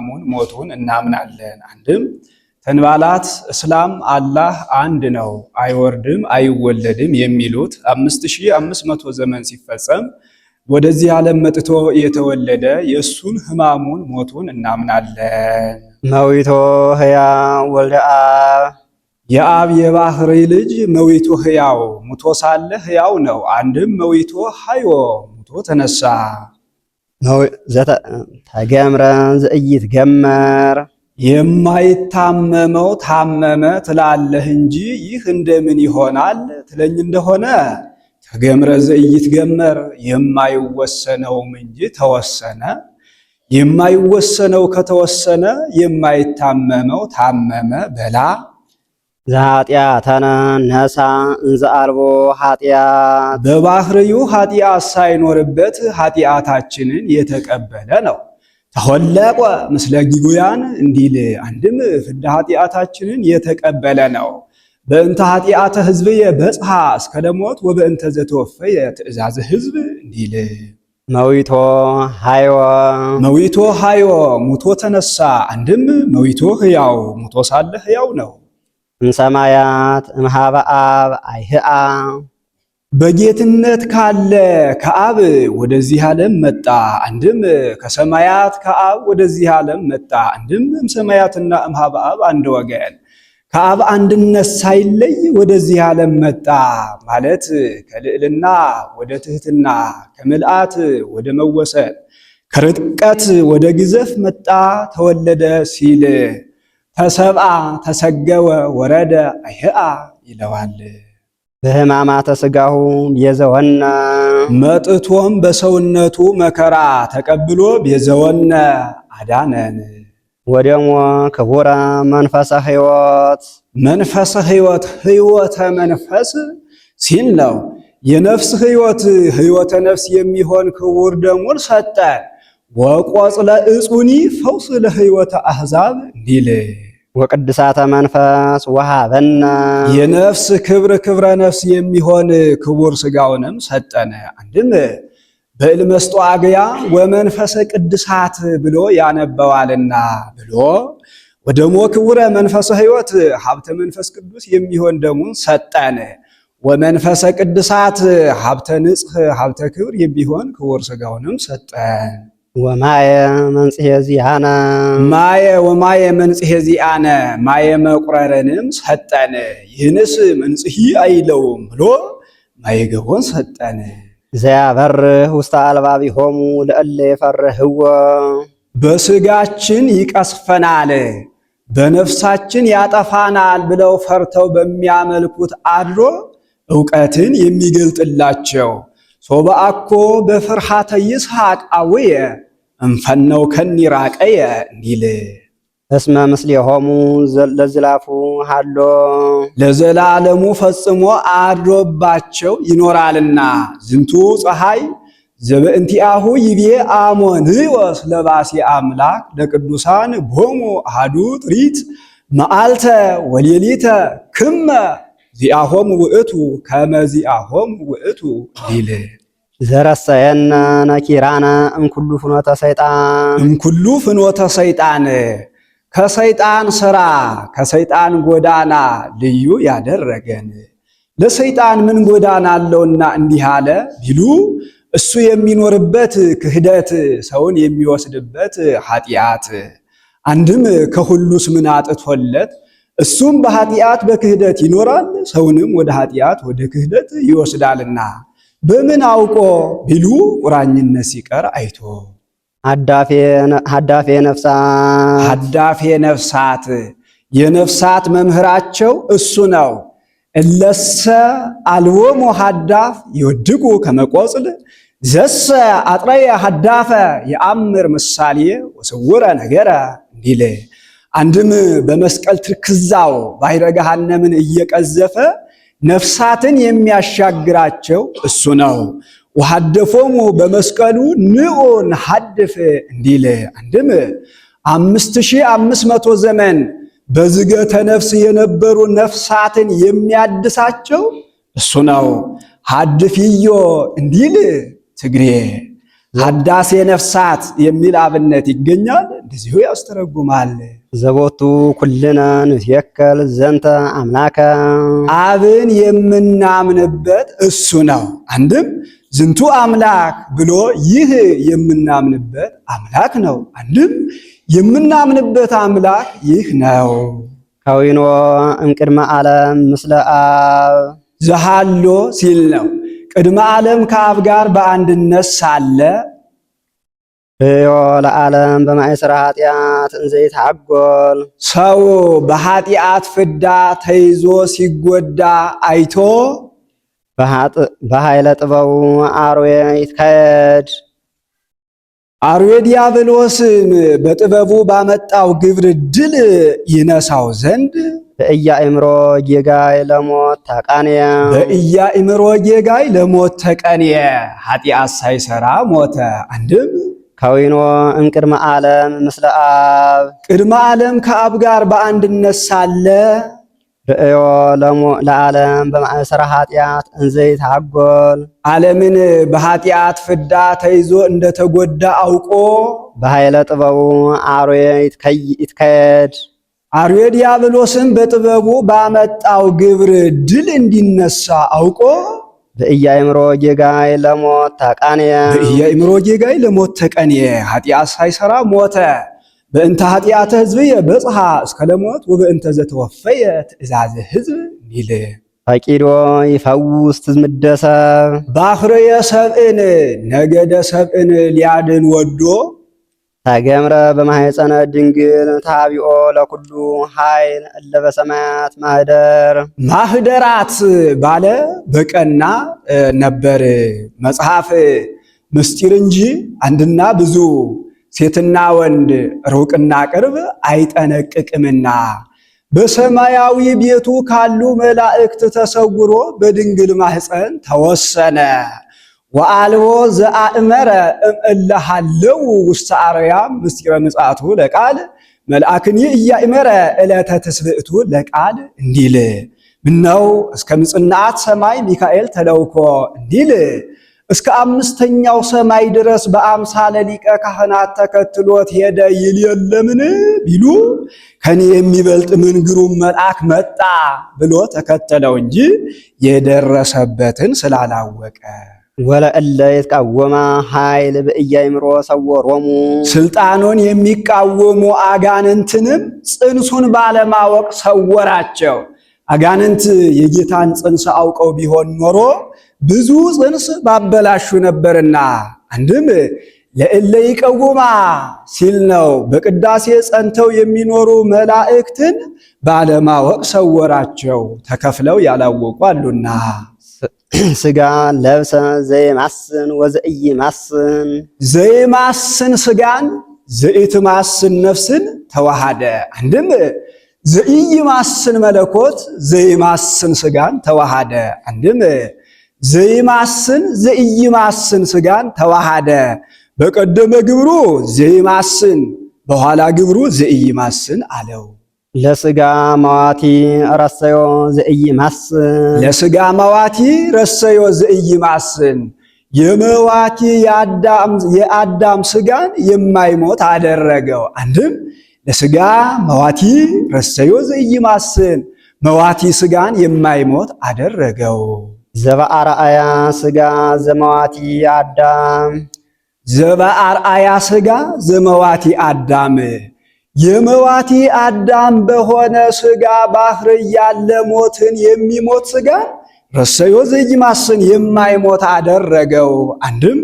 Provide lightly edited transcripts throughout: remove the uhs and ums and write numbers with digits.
ሕማሙን ሞቱን እናምናለን። አንድም ተንባላት እስላም አላህ አንድ ነው አይወርድም አይወለድም የሚሉት 5500 ዘመን ሲፈጸም ወደዚህ ዓለም መጥቶ የተወለደ የእሱን ሕማሙን ሞቱን እናምናለን። መዊቶ ሕያው ወልደ አብ የአብ የባህሪ ልጅ መዊቶ ሕያው ሙቶ ሳለ ሕያው ነው። አንድም መዊቶ ሐዮ ሙቶ ተነሳ። ተገምረ ዘኢይትገመር የማይታመመው ታመመ ትላለህ እንጂ ይህ እንደምን ይሆናል ትለኝ እንደሆነ ተገምረ ዘኢይትገመር የማይወሰነውም እንጂ ተወሰነ። የማይወሰነው ከተወሰነ የማይታመመው ታመመ በላ። ዘኃጢአተነ ነሣ እንዘ አልቦ ኃጢአት በባህሪው ኃጢአት ሳይኖርበት ኃጢአታችንን የተቀበለ ነው። ተሆለቆ ምስለ ጊጉያን እንዲል አንድም ፍዳ ኃጢአታችንን የተቀበለ ነው። በእንተ ኃጢአተ ሕዝብየ በጽሐ እስከ ለሞት ወበእንተ ዘተወፈየ ትእዛዘ ሕዝብ እንዲል መዊቶ ሐዮ መዊቶ ሐዮ ሙቶ ተነሳ። አንድም መዊቶ ሕያው ሙቶ ሳለ ሕያው ነው። እምሰማያት እምኀበ አብ አይህአ በጌትነት ካለ ከአብ ወደዚህ ዓለም መጣ። አንድም ከሰማያት ከአብ ወደዚህ ዓለም መጣ። አንድም እምሰማያትና እምኀበ አብ አንድ ወገን ከአብ አንድነት ሳይለይ ወደዚህ ዓለም መጣ ማለት ከልዕልና ወደ ትሕትና ከምልአት ወደ መወሰን ከርጥቀት ወደ ግዘፍ መጣ ተወለደ ሲል ተሰብአ ተሰገወ ወረደ አይህአ ይለዋል። በሕማማተ ሥጋሁ ቤዘወነ መጥቶም በሰውነቱ መከራ ተቀብሎ ቤዘወነ አዳነን። ወደሞ ክቡረ መንፈሰ ሕይወት መንፈሰ ሕይወት ሕይወተ መንፈስ ሲል ነው። የነፍስ ሕይወት ሕይወተ ነፍስ የሚሆን ክቡር ደሙን ሰጠን። ወቆጽለ ዕጹኒ ፈውስ ለሕይወተ አሕዛብ እንዲል ወቅድሳተ መንፈስ ወሃበነ የነፍስ ክብር ክብረ ነፍስ የሚሆን ክቡር ሥጋውንም ሰጠነ። አንድም በእልመስጦ አግያ ወመንፈሰ ቅድሳት ብሎ ያነበዋልና ብሎ ወደሞ ክቡረ መንፈሰ ሕይወት ሀብተ መንፈስ ቅዱስ የሚሆን ደሙን ሰጠን። ወመንፈሰ ቅድሳት ሀብተ ንጽሕ ሀብተ ክብር የሚሆን ክቡር ሥጋውንም ሰጠን። ወማየ መንጽሔ ዚአነ ማየ ወማየ መንጽሔ ዚአነ ማየ መቁረርንም ሰጠን። ይህንስ መንጽሔ አይለውም ብሎ ማየ ገቦን ሰጠን። ዘያበርህ ውስተ አልባቢሆሙ ለእለ የፈርህዎ በሥጋችን ይቀስፈናል በነፍሳችን ያጠፋናል ብለው ፈርተው በሚያመልኩት አድሮ ዕውቀትን የሚገልጥላቸው ሶበአኮ በፍርሃተ ይስሐቅ አውየ እንፈነው ከኒራቀየ እንዲል እስመ ምስሌሆሙ ለዝላፉ ሃሎ ለዘላለሙ ፈጽሞ አድሮባቸው ይኖራልና ዝንቱ ፀሐይ ዘበእንቲአሁ ይቤ አሞንዮስ ለባሴ አምላክ ለቅዱሳን ቦሙ አሐዱ ጥሪት መዓልተ ወሌሊተ ክመ ዚአሆሙ ውእቱ ከመ ዚአሆሙ ውእቱ እንዲል ዘረሰየነ ነኪራነ እምኩሉ ፍኖተ ሰይጣን እምኩሉ ፍኖተ ሰይጣን ከሰይጣን ሥራ ከሰይጣን ጎዳና ልዩ ያደረገን። ለሰይጣን ምን ጎዳና አለውና እንዲህ አለ ቢሉ እሱ የሚኖርበት ክህደት ሰውን የሚወስድበት ኃጢአት አንድም ከሁሉስ ምን አጥቶለት እሱም በኃጢአት በክህደት ይኖራል ሰውንም ወደ ኃጢአት ወደ ክህደት ይወስዳልና በምን አውቆ ቢሉ ቁራኝነት ሲቀር አይቶ ሀዳፌ ነፍሳት ሀዳፌ ነፍሳት የነፍሳት መምህራቸው እሱ ነው። እለሰ አልቦሙ ሀዳፍ ይወድቁ ከመቆጽል ዘሰ አጥረየ ሀዳፈ የአምር ምሳሌ ወስውረ ነገረ እንዲል አንድም በመስቀል ትርክዛው ባሕረ ገሃነምን እየቀዘፈ ነፍሳትን የሚያሻግራቸው እሱ ነው። ወሐደፎሙ በመስቀሉ ንዑ ነሐድፍ እንዲል አንድም 5500 ዘመን በዝገተ ነፍስ የነበሩ ነፍሳትን የሚያድሳቸው እሱ ነው። ሐድፍዮ እንዲል ትግሬ ሀዳሴ ነፍሳት የሚል አብነት ይገኛል። እንደዚሁ ያስተረጉማል። ዘቦቱ ኩልነ ንትየከል ዘንተ አምላከ አብን የምናምንበት እሱ ነው። አንድም ዝንቱ አምላክ ብሎ ይህ የምናምንበት አምላክ ነው። አንድም የምናምንበት አምላክ ይህ ነው። ከዊኖ እምቅድመ ዓለም ምስለ አብ ዘሃሎ ሲል ነው። ቅድመ ዓለም ከአብ ጋር በአንድነት ሳለ ዮ ለዓለም በማእሰረ ኃጢአት እንዘ ይትሐጐል ሰው በኃጢአት ፍዳ ተይዞ ሲጎዳ አይቶ በኃይለ ጥበቡ አርዌ ይትካየድ አርዌ ዲያብሎስን በጥበቡ ባመጣው ግብር ድል ይነሳው ዘንድ በኢያእምሮ ጌጋይ ለሞት ተቃንየ በኢያእምሮ ጌጋይ ለሞት ተቀንየ ኃጢአት ሳይሰራ ሞተ። አንድም ከዊኖ እምቅድመ ዓለም ምስለ አብ ቅድመ ዓለም ከአብ ጋር በአንድነት ሳለ ርእዮ ለዓለም በማእሰረ ኃጢአት እንዘ ይትሐጐል ዓለምን በኃጢአት ፍዳ ተይዞ እንደተጎዳ አውቆ በኃይለ ጥበቡ አርዌ ይትካየድ አርዌ ዲያብሎስን በጥበቡ ባመጣው ግብር ድል እንዲነሳ አውቆ በኢያእምሮ ጌጋይ ለሞት ተቃንየ በኢያእምሮ ጌጋይ ለሞት ተቀንየ ኃጢአት ሳይሰራ ሞተ። በእንተ ኃጢአተ ሕዝብየ በጽሐ እስከ ለሞት ወበእንተ ዘተወፈየ ትእዛዘ ሕዝብ ሚል ፈቂዶ ይፈውስ ትዝምደ ሰብ ባሕርየ ሰብእን ነገደ ሰብእን ሊያድን ወዶ ተገምረ በማሕፀነ ድንግል ታቢኦ ለኩሉ ኃይል እለ በሰማያት ማህደር ማህደራት ባለ በቀና ነበር መጽሐፍ ምስጢር እንጂ አንድና ብዙ ሴትና ወንድ ሩቅና ቅርብ አይጠነቅቅምና በሰማያዊ ቤቱ ካሉ መላእክት ተሰውሮ በድንግል ማህፀን ተወሰነ። ወአልቦ ዘአእመረ እምእለ ሀለው ውስተ አርያም ምስጢረ ምጽአቱ ለቃል መልአክኒ ኢያእመረ ዕለተ ትስብእቱ ለቃል እንዲል ምነው እስከ ምጽናት ሰማይ ሚካኤል ተለውኮ እንዲል እስከ አምስተኛው ሰማይ ድረስ በአምሳለ ሊቀ ካህናት ተከትሎት ሄደ ይል የለምን ቢሉ ከኔ የሚበልጥ ምን ግሩም መልአክ መጣ ብሎ ተከተለው እንጂ የደረሰበትን ስላላወቀ ወለእለ ይትቃወማ ኃይል በኢያእምሮ ሰወሮሙ ስልጣኑን የሚቃወሙ አጋንንትንም ጽንሱን ባለማወቅ ሰወራቸው። አጋንንት የጌታን ጽንስ አውቀው ቢሆን ኖሮ ብዙ ጽንስ ባበላሹ ነበርና አንድም ለእለ ይቀውማ ሲል ነው። በቅዳሴ ጸንተው የሚኖሩ መላእክትን ባለማወቅ ሰወራቸው። ተከፍለው ያላወቁ አሉና ስጋ ለብሰ ዘይማስን ወዘኢይማስን ዘይማስን ስጋን ዘኢትማስን ነፍስን ተዋሃደ። አንድም ዘኢይማስን መለኮት ዘይማስን ስጋን ተዋሃደ። አንድም ዘይማስን ዘኢይማስን ስጋን ተዋሃደ። በቀደመ ግብሩ ዘይማስን በኋላ ግብሩ ዘኢይማስን አለው። ለስጋ መዋቲ ረሰዮ ዘኢይማስን ለስጋ መዋቲ ረሰዮ ዘኢይማስን የመዋቲ የአዳም ስጋን የማይሞት አደረገው። አንድም ለስጋ መዋቲ ረሰዮ ዘኢይማስን መዋቲ ስጋን የማይሞት አደረገው። ዘበአርአያ ስጋ ዘመዋቲ አዳም ዘበአርአያ ስጋ ዘመዋቲ አዳም የመዋቲ አዳም በሆነ ስጋ ባሕር ያለ ሞትን የሚሞት ስጋ ረሰዮ ዘኢይማስን የማይሞት አደረገው። አንድም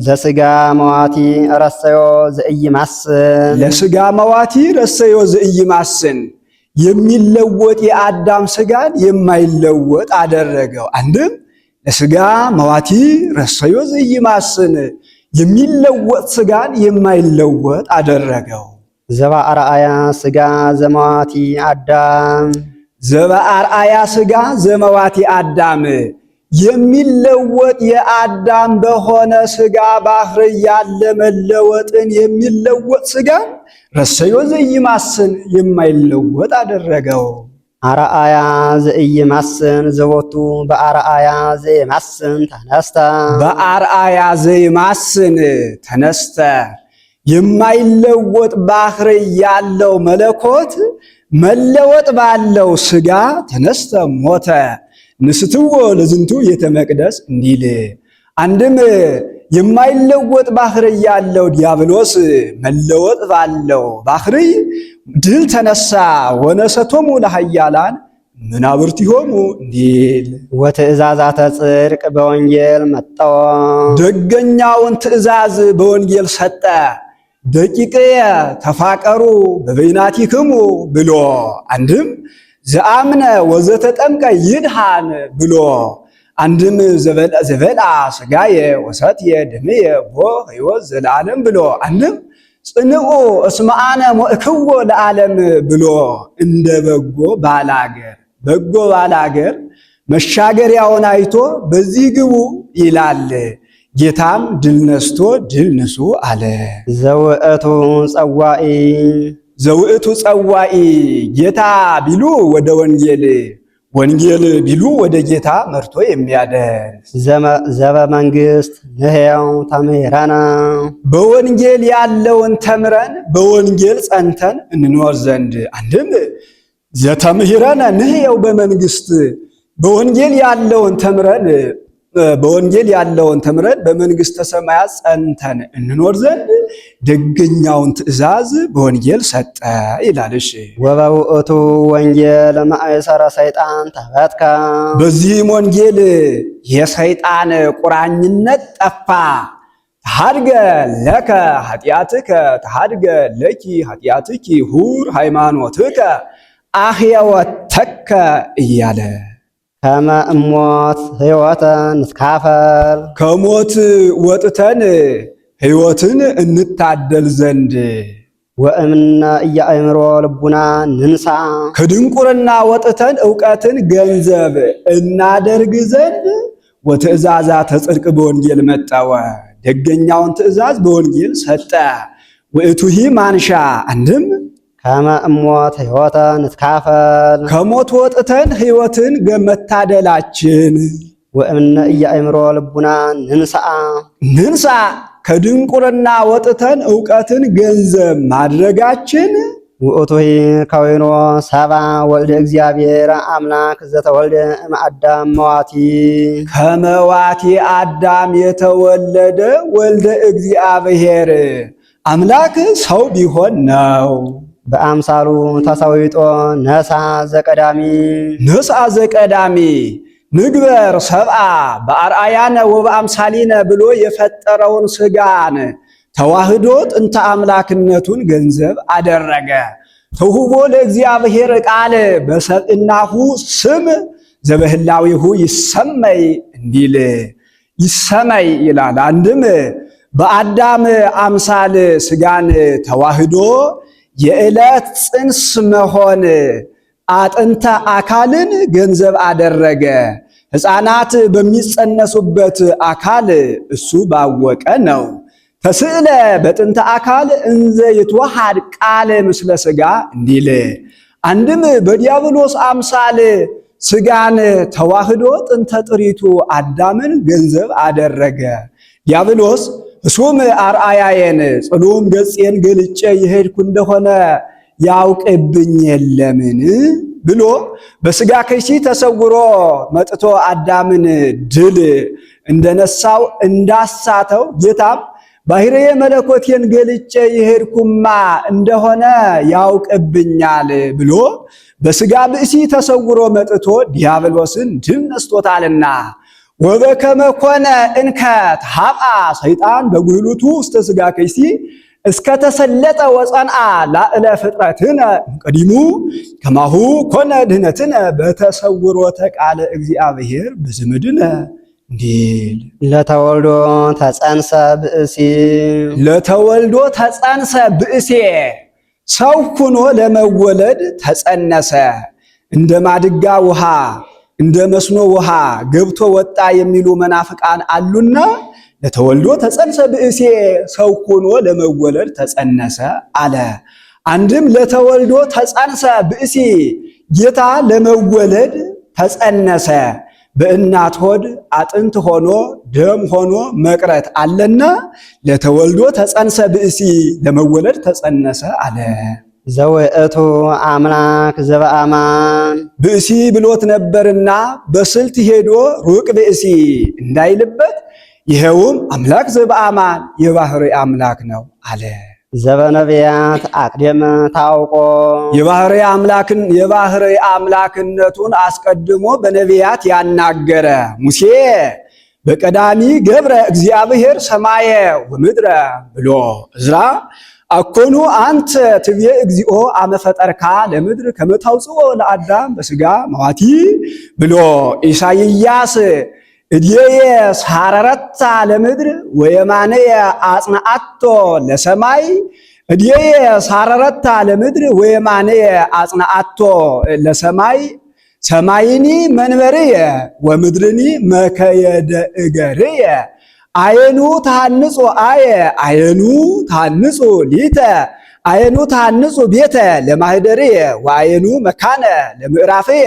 ለስጋ መዋቲ ረሰዮ ዘኢይማስን ለስጋ መዋቲ ረሰዮ ዘኢይማስን የሚለወጥ የአዳም ስጋን የማይለወጥ አደረገው። አንድም ለስጋ መዋቲ ረሰዮ ዘኢይማስን የሚለወጥ ስጋን የማይለወጥ አደረገው። ዘበአርአያ ስጋ ዘመዋቲ አዳም ዘበአርአያ ስጋ ዘመዋቲ አዳም የሚለወጥ የአዳም በሆነ ስጋ ባሕር ያለ መለወጥን የሚለወጥ ስጋን ረሰዮ ዘኢይማስን የማይለወጥ አደረገው። አርአያ ዘኢይማስን ዘቦቱ በአርአያ ዘይማስን ተነስተ በአርአያ ዘይማስን ተነስተ የማይለወጥ ባህሪ ያለው መለኮት መለወጥ ባለው ስጋ ተነስተ ሞተ ንስትዎ ለዝንቱ ቤተ መቅደስ እንዲል አንድም የማይለወጥ ባህሪ ያለው ዲያብሎስ መለወጥ ባለው ባህሪ ድል ተነሳ ወነሰቶሙ ለኃያላን መናብርቲሆሙ እንዲል ወትእዛዛተ ጽድቅ በወንጌል መጣው ደገኛውን ትእዛዝ በወንጌል ሰጠ። ደቂቅየ ተፋቀሩ በበይናቲክሙ ብሎ አንድም ዘአምነ ወዘተጠምቀ ይድሃን ብሎ አንድም ዘበላ ስጋየ ወሰትየ ደምየ ቦ ሕይወት ዘለዓለም ብሎ አንድም ጽንዑ እስመ አነ ሞእክዎ ለዓለም ብሎ እንደ በጎ ባላገር መሻገሪያውን አይቶ በዚህ ግቡ ይላል። ጌታም ድል ነስቶ ድል ንሱ አለ። ዘውእቱ ጸዋኢ ጌታ ቢሉ ወደ ወንጌል ቢሉ ወደ ጌታ መርቶ የሚያደርስ ዘበመንግስት ንሕየው ተምህረነ በወንጌል ያለውን ተምረን በወንጌል ጸንተን እንኖር ዘንድ አንድም ዘተምህረነ ንሕየው በመንግስት በወንጌል ያለውን ተምረን በመንግስተ ሰማያት ጸንተን እንኖር ዘንድ ደገኛውን ትእዛዝ በወንጌል ሰጠ ይላል። እሺ ወበውእቱ ወንጌል ማእሰረ ሰይጣን ተበትከ በዚህም ወንጌል የሰይጣን ቁራኝነት ጠፋ። ተሃድገ ለከ ኃጢአትከ ተሃድገ ለኪ ኃጢአትኪ ሁር ሃይማኖትከ አህየወተከ እያለ ከመ እሞት ሕይወተ ንትካፈል ከሞት ወጥተን ሕይወትን እንታደል ዘንድ ወእምነ ኢያእምሮ ልቡና ንንሳ ከድንቁርና ወጥተን ዕውቀትን ገንዘብ እናደርግ ዘንድ ወትእዛዛተ ጽድቅ በወንጌል መጠወ ደገኛውን ትእዛዝ በወንጌል ሰጠ። ውእቱሂ ማንሻ አንድም ከመ እሞት ሕይወተ ንትካፈል ከሞት ወጥተን ሕይወትን መታደላችን ወእምነ ኢያእምሮ ልቡና ንንሳ ከድንቁርና ወጥተን ዕውቀትን ገንዘብ ማድረጋችን ውእቱሂ ከወይኖ ሰባ ወልደ እግዚአብሔር አምላክ ዘተወልደ እምአዳም መዋቲ ከመዋቲ አዳም የተወለደ ወልደ እግዚአብሔር አምላክ ሰው ቢሆን ነው። በአምሳሉ ተሰዊጦ ነሳ ዘቀዳሚ ንግበር ሰብአ በአርአያነ ወበአምሳሊነ ብሎ የፈጠረውን ስጋን ተዋህዶ ጥንተ አምላክነቱን ገንዘብ አደረገ። ተውህቦ ለእግዚአብሔር ቃል በሰብእናሁ ስም ዘበህላዊሁ ይሰመይ እንዲል ይሰመይ ይላል። አንድም በአዳም አምሳል ስጋን ተዋህዶ የዕለት ጽንስ መሆን አጥንተ አካልን ገንዘብ አደረገ። ሕፃናት በሚጸነሱበት አካል እሱ ባወቀ ነው። ተስዕለ በጥንተ አካል እንዘ ይትወሃድ ቃል ምስለ ሥጋ እንዲል አንድም በዲያብሎስ አምሳል ሥጋን ተዋህዶ ጥንተ ጥሪቱ አዳምን ገንዘብ አደረገ። ዲያብሎስ እሱም አርአያዬን ጽሉም ገጽዬን ገልጬ የሄድኩ እንደሆነ ያውቅብኝ የለምን ብሎ በሥጋ ከይሲ ተሰውሮ መጥቶ አዳምን ድል እንደነሳው እንዳሳተው ጌታም ባሕርየ መለኮቴን ገልጬ የሄድኩማ እንደሆነ ያውቅብኛል ብሎ በሥጋ ብእሲ ተሰውሮ መጥቶ ዲያብሎስን ድል ነስቶታልና ወበከመ ኮነ እንከ ተሃብአ ሰይጣን በጉህሉቱ ውስተ ሥጋ ከይሲ እስከ ተሰለጠ ወፀንአ ላዕለ ፍጥረትነ ቀዲሙ ከማሁ ኮነ ድህነትነ በተሰውሮተ ቃለ እግዚአብሔር በዝምድነ እንዲል ለተወልዶ ተጸንሰ ብእሴ ሰው ሁኖ ለመወለድ ተጸነሰ። እንደ ማድጋ ውሃ እንደ መስኖ ውሃ ገብቶ ወጣ የሚሉ መናፍቃን አሉና ለተወልዶ ተጸንሰ ብእሴ ሰው ሆኖ ለመወለድ ተጸነሰ አለ። አንድም ለተወልዶ ተጸንሰ ብእሲ ጌታ ለመወለድ ተጸነሰ። በእናት ሆድ አጥንት ሆኖ ደም ሆኖ መቅረት አለና ለተወልዶ ተጸንሰ ብእሲ ለመወለድ ተጸነሰ አለ። ዘውእቱ አምላክ ዘበአማን ብእሲ ብሎት ነበርና በስልት ሄዶ ሩቅ ብእሲ እንዳይልበት ይሄውም አምላክ ዘበአማን የባህሪ አምላክ ነው አለ። ዘበነቢያት አቅደመ ታውቆ የባህሪ አምላክነቱን አስቀድሞ በነቢያት ያናገረ ሙሴ በቀዳሚ ገብረ እግዚአብሔር ሰማየ ወምድረ ብሎ እዝራ አኮኑ አንተ ትቤ እግዚኦ አመፈጠርካ ለምድር ከመታውፅኦ ለአዳም በስጋ መዋቲ ብሎ ኢሳይያስ እድየ ሳረረታ ለምድር ወየማነየ አጽናአቶ ለሰማይ እድየ ሳረረታ ለምድር ወየማነየ አጽናአቶ ለሰማይ ሰማይኒ መንበርየ ወምድርኒ መከየደ እገርየ አየኑ ታንጾ አየኑ ታንጾ ሊተ አየኑ ታንጾ ቤተ ለማህደርየ ወአየኑ መካነ ለምዕራፍየ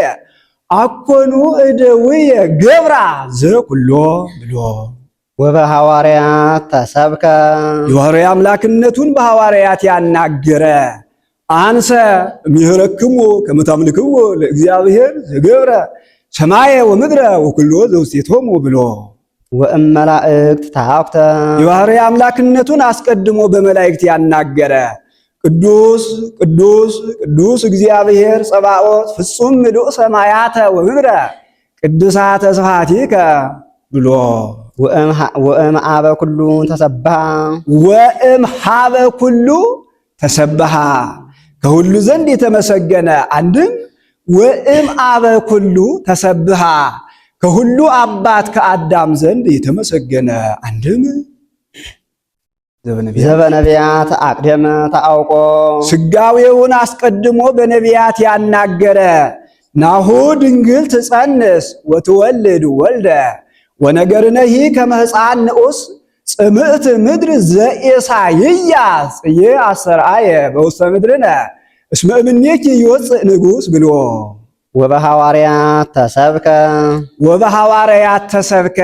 አኮኑ እደውየ ገብራ ዘኩሎ ብሎ ወበሐዋርያት ተሰብከ የባህርይ አምላክነቱን በሐዋርያት ያናገረ አንሰ እምይህረክሙ ከመ ታምልክዎ ለእግዚአብሔር ዘገብረ ሰማየ ወምድረ ወኩሎ ዘውስቴቶሙ ብሎ ወእመላእክት ታውክተ የባህርይ አምላክነቱን አስቀድሞ በመላእክት ያናገረ ቅዱስ ቅዱስ ቅዱስ እግዚአብሔር ጸባኦት ፍጹም ምሉእ ሰማያተ ወምድረ ቅዱሳተ ስብሐቲከ ብሎ ወእም ኀበ ኩሉ ተሰብሐ ከሁሉ ዘንድ የተመሰገነ አንድም ወእም ኀበ ኩሉ ተሰብሐ ከሁሉ አባት ከአዳም ዘንድ የተመሰገነ አንድም ዘበነቢያት አቅደመ ታውቆ ስጋዌውን አስቀድሞ በነቢያት ያናገረ ናሁ ድንግል ትጸንስ ወትወልድ ወልደ ወነገርነሂ ከመ ሕፃን ንዑስ ጽምዕት ምድር ዘኢሳይያስ ጽዬ አሰርአየ በውስተ ምድርነ እስመ እምኔኪ ይወፅእ ንጉሥ ብሎ ወበሐዋርያት ተሰብከ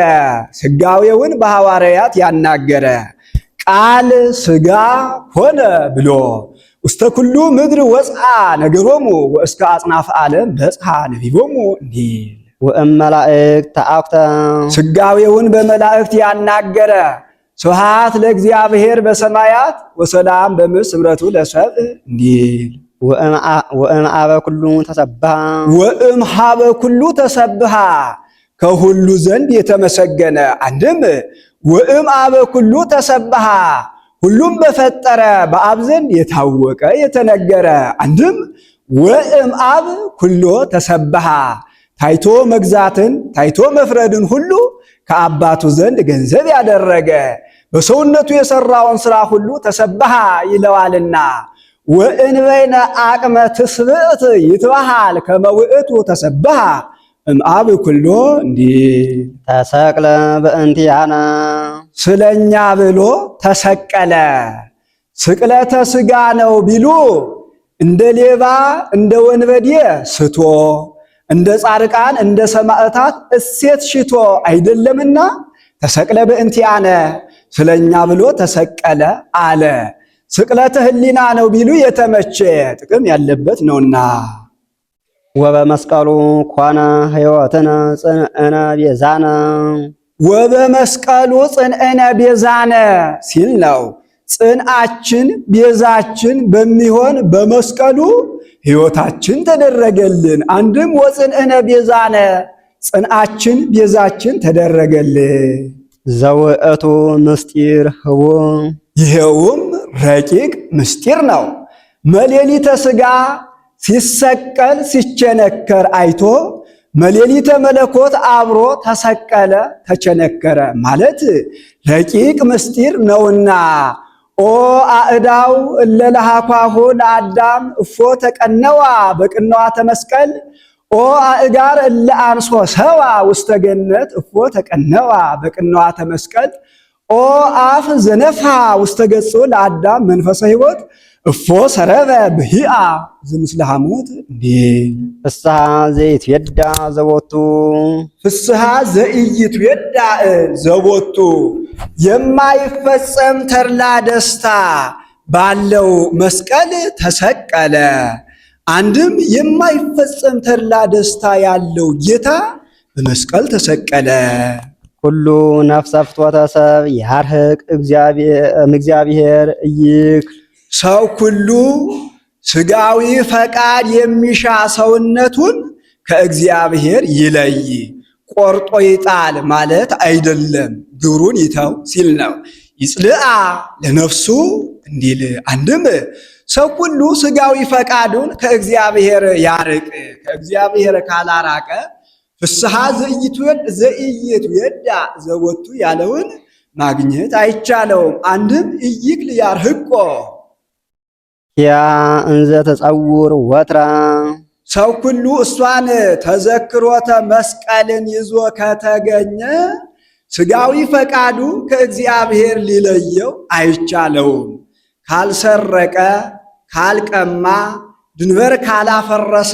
ስጋዌውን በሐዋርያት ያናገረ ቃል ስጋ ሆነ ብሎ ውስተ ኩሉ ምድር ወፅአ ነገሮሙ ወእስከ አጽናፈ ዓለም በጽሐ ነቢቦሙ እንዲል ወእመላእክት ተአኩተ ስጋዌውን በመላእክት ያናገረ ስብሐት ለእግዚአብሔር በሰማያት ወሰላም በምድር ስምረቱ ለሰብእ እንዲል ወእም ኀበ ኩሉ ተሰብሐ ከሁሉ ዘንድ የተመሰገነ አንድም ወእም ኀበ ኩሉ ተሰብሐ ሁሉም በፈጠረ በአብ ዘንድ የታወቀ የተነገረ አንድም ወእም አብ ኩሎ ተሰብሐ ታይቶ መግዛትን ታይቶ መፍረድን ሁሉ ከአባቱ ዘንድ ገንዘብ ያደረገ በሰውነቱ የሰራውን ሥራ ሁሉ ተሰብሐ ይለዋልና ወእንበይነ አቅመ ትስብእት ይትበሃል ከመ ውእቱ ተሰብሐ እምአብ ኩሎ እንዲል ተሰቅለ በእንቲአነ ስለኛ ብሎ ተሰቀለ። ስቅለተ ሥጋ ነው ቢሉ እንደ ሌባ እንደ ወንበዴ ስቶ እንደ ጻድቃን እንደ ሰማዕታት እሴት ሽቶ አይደለምና ተሰቅለ በእንቲአነ ስለኛ ብሎ ተሰቀለ አለ። ስቅለተ ሕሊና ነው ቢሉ የተመቸ ጥቅም ያለበት ነውና ወበመስቀሉ ኮነ ሕይወትነ ጽንዕነ ቤዛነ ወበመስቀሉ ጽንዕነ ቤዛነ ሲል ነው። ጽንዓችን ቤዛችን በሚሆን በመስቀሉ ሕይወታችን ተደረገልን። አንድም ወጽንዕነ ቤዛነ ጽንዓችን ቤዛችን ተደረገልን። ዘውእቱ ምስጢር ህቡዕ ይሄውም ረቂቅ ምስጢር ነው። መሌሊተ ሥጋ ሲሰቀል ሲቸነከር አይቶ መሌሊተ መለኮት አብሮ ተሰቀለ ተቸነከረ ማለት ረቂቅ ምስጢር ነውና ኦ አእዳው እለለሃኳሁ ለአዳም እፎ ተቀነዋ በቅንዋተ መስቀል ኦ አእጋር እለ አንሶ ሰዋ ውስተ ገነት እፎ ተቀነዋ በቅንዋተ መስቀል ኦ አፍ ዘነፍሐ ውስተ ገጹ ለአዳም መንፈሰ ሕይወት እፎ ሰረበ ብሂአ ዝምስለ ሐሞት እንዲል ፍስሐ ዘይትዌዳ ዘቦቱ ፍስሐ ዘኢይትዌዳ ዘቦቱ የማይፈጸም ተድላ ደስታ ባለው መስቀል ተሰቀለ። አንድም የማይፈጸም ተድላ ደስታ ያለው ጌታ በመስቀል ተሰቀለ። ሁሉ ነፍሰ ፍትወተ ሰብ ያርህቅ እግዚአብሔር እይክል ሰው ሁሉ ስጋዊ ፈቃድ የሚሻ ሰውነቱን ከእግዚአብሔር ይለይ። ቆርጦ ይጣል ማለት አይደለም፣ ግብሩን ይተው ሲል ነው። ይጽልአ ለነፍሱ እንዲል አንድም ሰው ሁሉ ስጋዊ ፈቃዱን ከእግዚአብሔር ያርቅ። ከእግዚአብሔር ካላራቀ ፍስሐ ዘኢይትዌዳ ዘቦቱ ያለውን ማግኘት አይቻለውም። አንድም ኢይክል ያርህቆ ያ እንዘ ተጸውር ወትራ ሰው ሁሉ እሷን ተዘክሮተ መስቀልን ይዞ ከተገኘ ስጋዊ ፈቃዱ ከእግዚአብሔር ሊለየው አይቻለውም። ካልሰረቀ፣ ካልቀማ፣ ድንበር ካላፈረሰ፣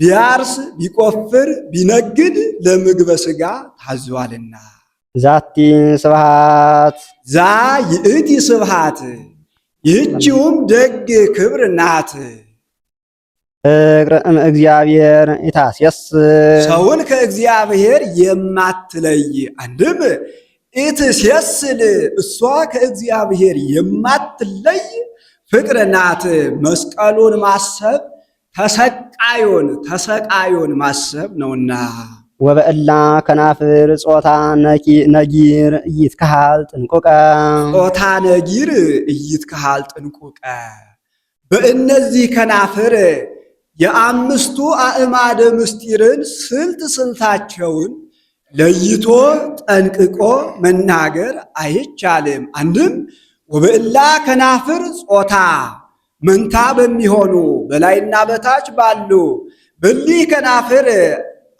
ቢያርስ፣ ቢቆፍር፣ ቢነግድ ለምግበ ሥጋ ታዟልና። ዛቲ ስብሃት ዛ ይእቲ ስብሃት ይህችውም ደግ ክብር ናት። ፍቅር እግዚአብሔር ኢታስየስል ሰውን ከእግዚአብሔር የማትለይ አንድም ኢትስየስል እሷ ከእግዚአብሔር የማትለይ ፍቅር ናት። መስቀሉን ማሰብ ተሰቃዩን ማሰብ ነውና። ወበእላ ከናፍር ጾታ ነጊር ኢይትከሃል ጥንቁቀ ጾታ ነጊር ኢይትከሃል ጥንቁቀ በእነዚህ ከናፍር የአምስቱ አእማደ ምስጢርን ስልታቸውን ለይቶ ጠንቅቆ መናገር አይቻልም። አንድም ወበእላ ከናፍር ጾታ መንታ በሚሆኑ በላይና በታች ባሉ በሊህ ከናፍር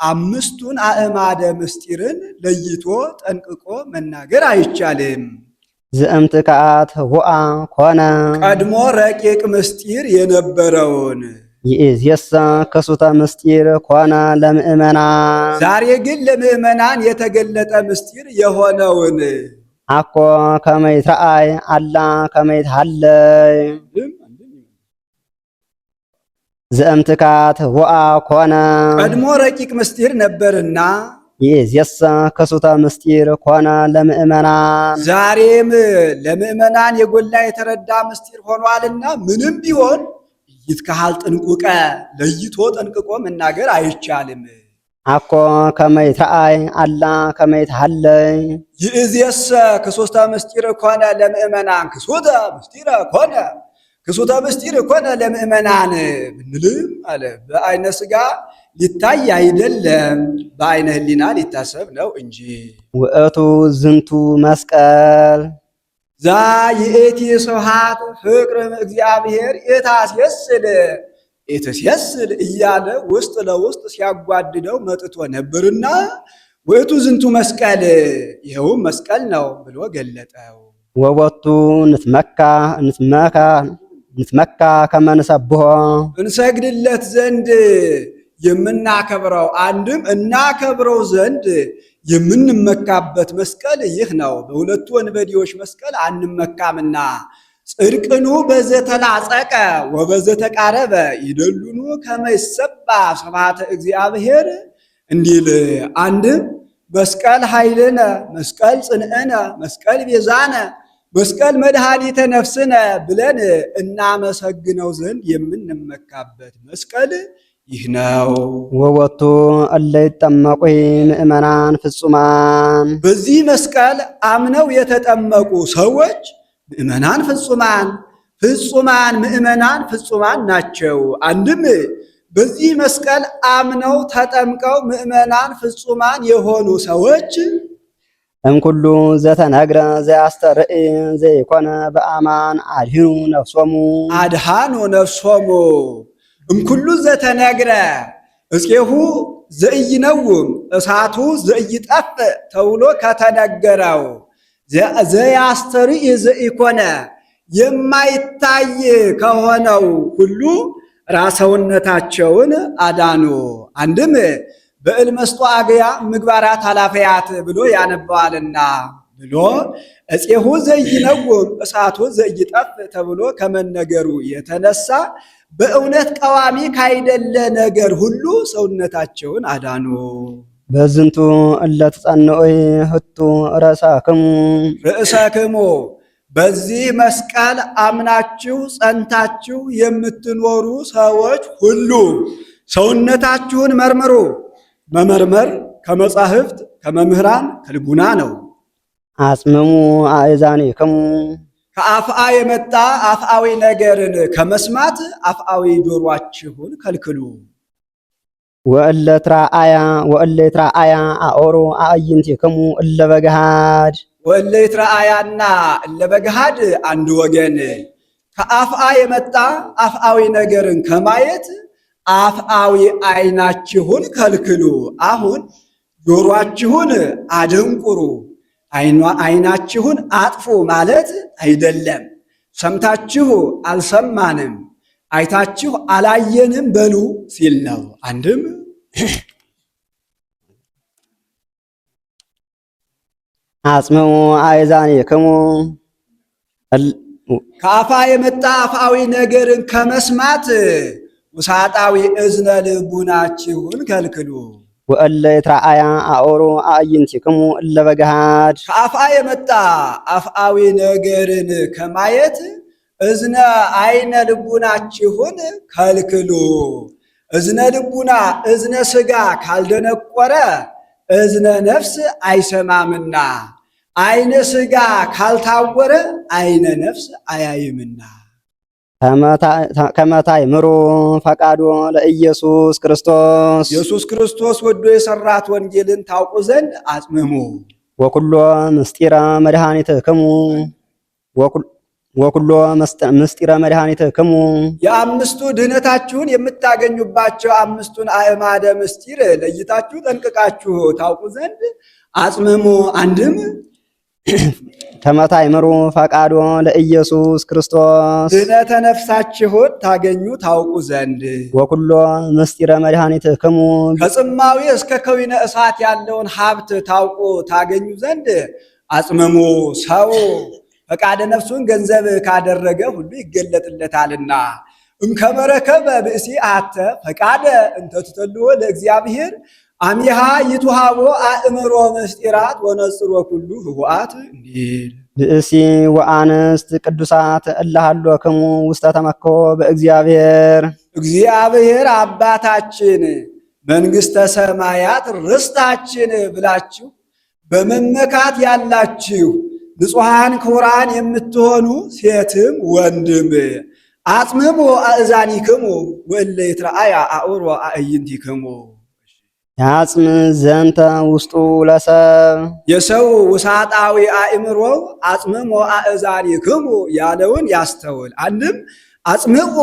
አምስቱን አእማደ ምስጢርን ለይቶ ጠንቅቆ መናገር አይቻልም። ዘእምትከአት ሁአ ኮነ ቀድሞ ረቂቅ ምስጢር የነበረውን ይእዜሰ ክሱተ ምስጢር ኮነ ለምእመናን ዛሬ ግን ለምእመናን የተገለጠ ምስጢር የሆነውን አኮ ከመ ይትረአይ አላ ከመ ይትሃለይ ዘእምትካት ሁአ ኮነ ቀድሞ ረቂቅ ምስጢር ነበርና ይእዜሰ ክሱተ ምስጢር ኮነ ለምእመናን ዛሬም ለምእመናን የጎላ የተረዳ ምስጢር ሆኗልና ምንም ቢሆን ይትከሃል ጥንቁቀ ለይቶ ጠንቅቆ መናገር አይቻልም። አኮ ከመ ይትረአይ አላ ከመ ይትሃለይ ይእዜሰ ክሱተ ምስጢር ኮነ ለምእመናን ክሱተ ምስጢር ኮነ ለምእመናን ብንልም አለ በአይነ ሥጋ ሊታይ አይደለም፣ በአይነ ሕሊና ሊታሰብ ነው እንጂ። ውእቱ ዝንቱ መስቀል ዛ ይእቲ ስብሐት ፍቅር እግዚአብሔር ኢትስየስል እያለ ውስጥ ለውስጥ ሲያጓድደው መጥቶ ነበርና ውእቱ ዝንቱ መስቀል ይኸውም መስቀል ነው ብሎ ገለጠው። ወቦቱ ንትመካ ከመ ንሰብሖ እንሰግድለት ዘንድ የምናከብረው አንድም እናከብረው ዘንድ የምንመካበት መስቀል ይህ ነው። በሁለቱ ወንበዴዎች መስቀል አንመካምና ጽድቅኑ በዘተላጸቀ ወበዘተቃረበ ይደሉኑ ከመ ይሰብሐ ስብሐተ እግዚአብሔር እንዲል አንድም መስቀል ኃይልነ፣ መስቀል ጽንዕነ፣ መስቀል ቤዛነ፣ መስቀል መድኃኒተ ነፍስነ ብለን እናመሰግነው ዘንድ የምንመካበት መስቀል ይህ ነው። ወቦቱ እለ ይጠመቁ ምእመናን ፍጹማን በዚህ መስቀል አምነው የተጠመቁ ሰዎች ምእመናን ምእመናን ፍጹማን ናቸው። አንድም በዚህ መስቀል አምነው ተጠምቀው ምእመናን ፍጹማን የሆኑ ሰዎች እምኩሉ ዘተነግረ ዘያስተርኢ ዘይኮነ በአማን አድኅኑ ነፍሶሙ እምኩሉ ዘተነግረ እፄሁ ዘኢይነውም እሳቱ ዘኢይጠፍ ተብሎ ከተነገረው ዘያስተርኢ ዘኢኮነ የማይታይ ከሆነው ሁሉ ራሰውነታቸውን አዳኑ። አንድም በእልመስጦ አገያ ምግባራት ኃላፊያት ብሎ ያነባዋልና ብሎ እፄሁ ዘይነውም እሳቱ ዘይጠፍ ተብሎ ከመነገሩ የተነሳ በእውነት ቀዋሚ ካይደለ ነገር ሁሉ ሰውነታቸውን አዳኑ። በዝንቱ እለት ጸንዑይ ህቱ ርእሰክሙ በዚህ መስቀል አምናችሁ ጸንታችሁ የምትኖሩ ሰዎች ሁሉ ሰውነታችሁን መርምሩ። መመርመር ከመጻሕፍት ከመምህራን ከልቡና ነው። አጽምሙ አእዛኒክሙ ከአፍአ የመጣ አፍአዊ ነገርን ከመስማት አፍአዊ ጆሮአችሁን ከልክሉ። ወእለ ይትረአያ አኦሮ አዕይንቲክሙ እለ በገሃድ ወእለ ይትረአያና እለ በገሃድ አንድ ወገን። ከአፍአ የመጣ አፍአዊ ነገርን ከማየት አፍአዊ አይናችሁን ከልክሉ። አሁን ጆሮአችሁን አደንቁሩ፣ አይናችሁን አጥፉ ማለት አይደለም። ሰምታችሁ አልሰማንም፣ አይታችሁ አላየንም በሉ ሲል ነው። አንድም አጽምሙ አእዛኒክሙ ከአፋ የመጣ አፍአዊ ነገርን ከመስማት ውሳጣዊ እዝነ ልቡናችሁን ከልክሉ። ወእለ ይትረአያ አኦሮ አዕይንቲክሙ እለ በገሃድ ከአፋ የመጣ አፍአዊ ነገርን ከማየት እዝነ አይነ ልቡናችሁን ከልክሉ። እዝነ ልቡና እዝነ ሥጋ ካልደነቆረ እዝነ ነፍስ አይሰማምና፣ አይነ ሥጋ ካልታወረ አይነ ነፍስ አያይምና። ከመታእምሩ ፈቃዶ ለኢየሱስ ክርስቶስ ኢየሱስ ክርስቶስ ወዶ የሰራት ወንጌልን ታውቁ ዘንድ አጽምሙ። ወኩሎ ምስጢረ መድኃኒትክሙ ወኩሎ ምስጢረ መድኃኒትክሙ የአምስቱ ድህነታችሁን የምታገኙባቸው አምስቱን አእማደ ምስጢር ለይታችሁ ጠንቅቃችሁ ታውቁ ዘንድ አጽምሙ። አንድም ከመታእምሩ ፈቃዶ ለኢየሱስ ክርስቶስ ድህነተ ነፍሳችሁን ታገኙ ታውቁ ዘንድ ወኩሎ ምስጢረ መድኃኒትክሙ ከጽማዊ እስከ ከዊነ እሳት ያለውን ሀብት ታውቁ ታገኙ ዘንድ አጽምሙ። ሰው ፈቃደ ነፍሱን ገንዘብ ካደረገ ሁሉ ይገለጥለታልና። እምከመረከበ ብእሲ አተ ፈቃደ እንተ ትተልዎ ለእግዚአብሔር አሚሃ ይቱሃቦ አእምሮ ምስጢራት ወነጽሮ ኩሉ ህቡአት እንዲል ብእሲ ወአንስት ቅዱሳት እላሃሎክሙ ውስተ ተመክሖ በእግዚአብሔር እግዚአብሔር አባታችን መንግሥተ ሰማያት ርስታችን ብላችሁ በመመካት ያላችሁ ንጹሐን ክቡራን የምትሆኑ ሴትም ወንድም አጽምሙ አእዛኒክሙ ወእለ ይትረአያ አእሮ አዕይንቲክሙ ያጽም ዘንተ ውስጡ ለሰብ የሰው ውሳጣዊ አእምሮው አጽምሙ አእዛኒክሙ ያለውን ያስተውል። አንድም አጽምሙ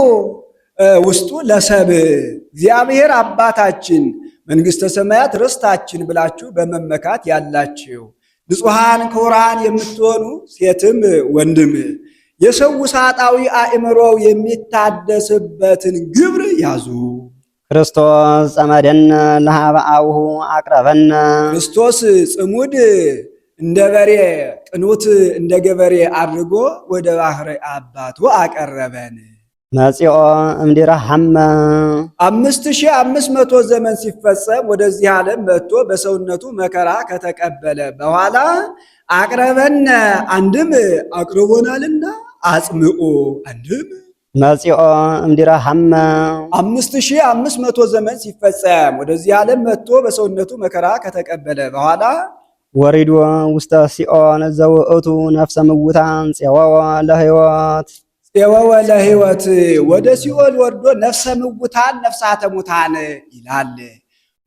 ውስጡ ለሰብ እግዚአብሔር አባታችን መንግሥተ ሰማያት ርስታችን ብላችሁ በመመካት ያላችሁ ንጹሐን ክቡራን የምትሆኑ ሴትም ወንድም የሰው ውሳጣዊ አእምሮው የሚታደስበትን ግብር ያዙ። ክርስቶስ ጸመደነ ለሃበ አቡሁ አቅረበነ ክርስቶስ ጽሙድ እንደ በሬ ቅኑት እንደ ገበሬ አድርጎ ወደ ባሕረ አባቱ አቀረበን። መጺኦ እምድረ ሐመ 5500 ዘመን ሲፈጸም ወደዚህ ዓለም መጥቶ በሰውነቱ መከራ ከተቀበለ በኋላ አቅረበነ አንድም አቅርቦናልና አጽምዑ አንድም መጺኦ እምድረ ሐመ 5500 ዘመን ሲፈጸም ወደዚህ ዓለም መጥቶ በሰውነቱ መከራ ከተቀበለ በኋላ ወሪዶ ውስተ ሲኦል ዘውእቱ ነፍሰ ምውታን ፄወወ ለሕይወት ፄወወ ለሕይወት ወደ ሲኦል ወርዶ ነፍሰ ምውታን ነፍሳተ ሙታን ይላል።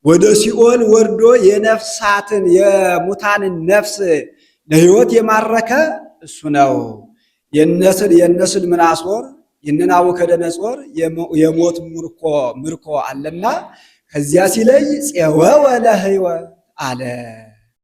ወደ ሲኦል ወርዶ የነፍሳትን የሙታንን ነፍስ ለሕይወት የማረከ እሱ ነው። የነስልምናሶር የነናቡከደነጾር የሞት ምርኮ አለና ከዚያ ሲለይ ፄወወ ለሕይወት አለ።